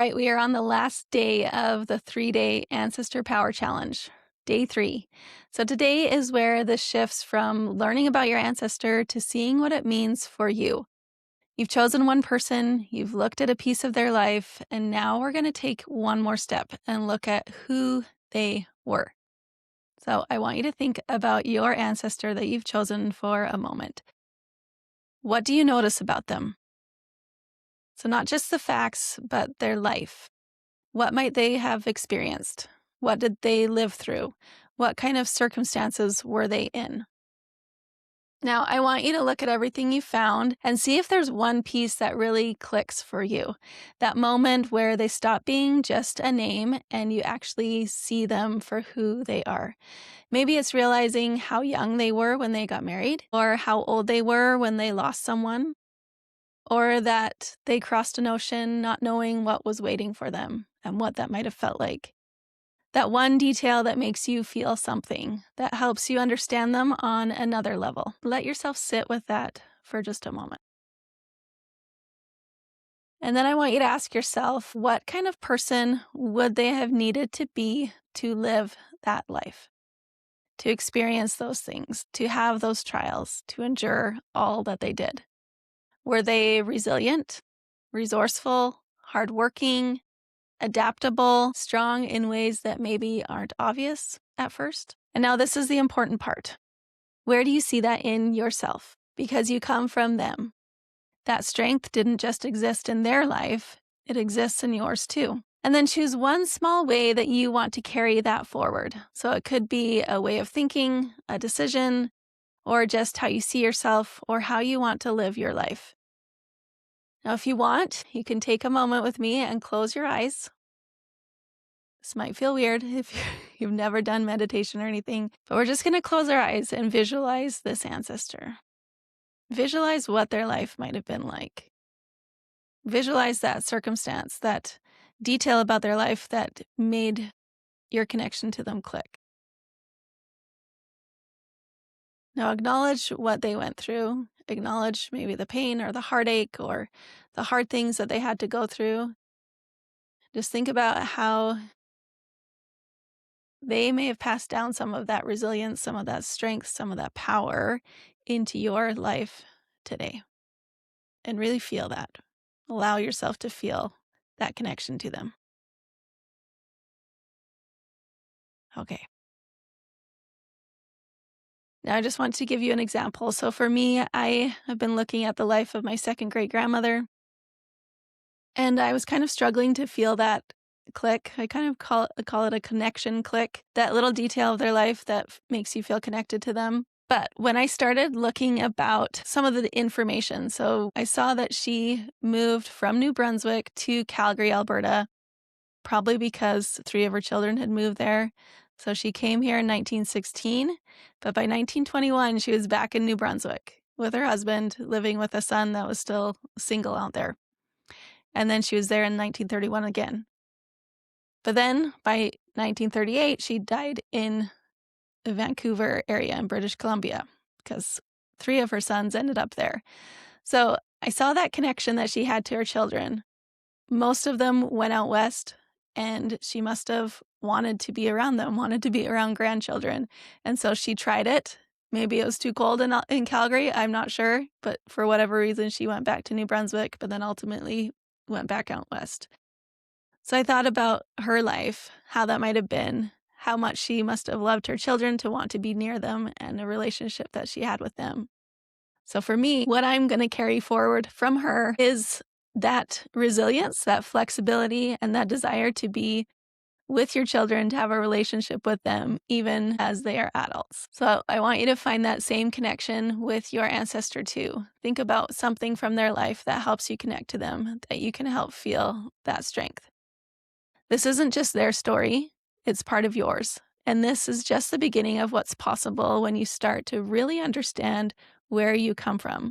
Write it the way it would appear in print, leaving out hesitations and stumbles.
Right, we are on the last day of the 3-day Ancestor Power Challenge, day 3. So today is where this shifts from learning about your ancestor to seeing what it means for you. You've chosen one person, you've looked at a piece of their life, and now we're going to take one more step and look at who they were. So I want you to think about your ancestor that you've chosen for a moment. What do you notice about them? So not just the facts, but their life. What might they have experienced? What did they live through? What kind of circumstances were they in? Now, I want you to look at everything you found and see if there's one piece that really clicks for you. That moment where they stop being just a name and you actually see them for who they are. Maybe it's realizing how young they were when they got married, or how old they were when they lost someone, or that they crossed an ocean not knowing what was waiting for them and what that might have felt like. That one detail that makes you feel something, that helps you understand them on another level. Let yourself sit with that for just a moment. And then I want you to ask yourself, what kind of person would they have needed to be to live that life, to experience those things, to have those trials, to endure all that they did? Were they resilient, resourceful, hardworking, adaptable, strong in ways that maybe aren't obvious at first? And now this is the important part. Where do you see that in yourself? Because you come from them. That strength didn't just exist in their life, it exists in yours too. And then choose one small way that you want to carry that forward. So it could be a way of thinking, a decision, or just how you see yourself or how you want to live your life. Now, if you want, you can take a moment with me and close your eyes. This might feel weird if you've never done meditation or anything, but we're just going to close our eyes and visualize this ancestor. Visualize what their life might have been like. Visualize that circumstance, that detail about their life that made your connection to them click. Now acknowledge what they went through. Acknowledge maybe the pain or the heartache or the hard things that they had to go through. Just think about how they may have passed down some of that resilience, some of that strength, some of that power into your life today. And really feel that. Allow yourself to feel that connection to them. Okay. Now, I just want to give you an example. So for me, I have been looking at the life of my second great grandmother, and I was kind of struggling to feel that click. I kind of call it a connection click, that little detail of their life that makes you feel connected to them. But when I started looking about some of the information, so I saw that she moved from New Brunswick to Calgary, Alberta, probably because 3 of her children had moved there. So she came here in 1916, but by 1921, she was back in New Brunswick with her husband, living with a son that was still single out there. And then she was there in 1931 again. But then by 1938, she died in the Vancouver area in British Columbia because 3 of her sons ended up there. So I saw that connection that she had to her children. Most of them went out west, and she must have wanted to be around them, wanted to be around grandchildren. And so she tried it. Maybe it was too cold in Calgary, I'm not sure. But for whatever reason, she went back to New Brunswick, but then ultimately went back out west. So I thought about her life, how that might have been, how much she must have loved her children to want to be near them, and the relationship that she had with them. So for me, what I'm going to carry forward from her is that resilience, that flexibility, and that desire to be with your children, to have a relationship with them, even as they are adults. So I want you to find that same connection with your ancestor too. Think about something from their life that helps you connect to them, that you can help feel that strength. This isn't just their story, it's part of yours. And this is just the beginning of what's possible when you start to really understand where you come from.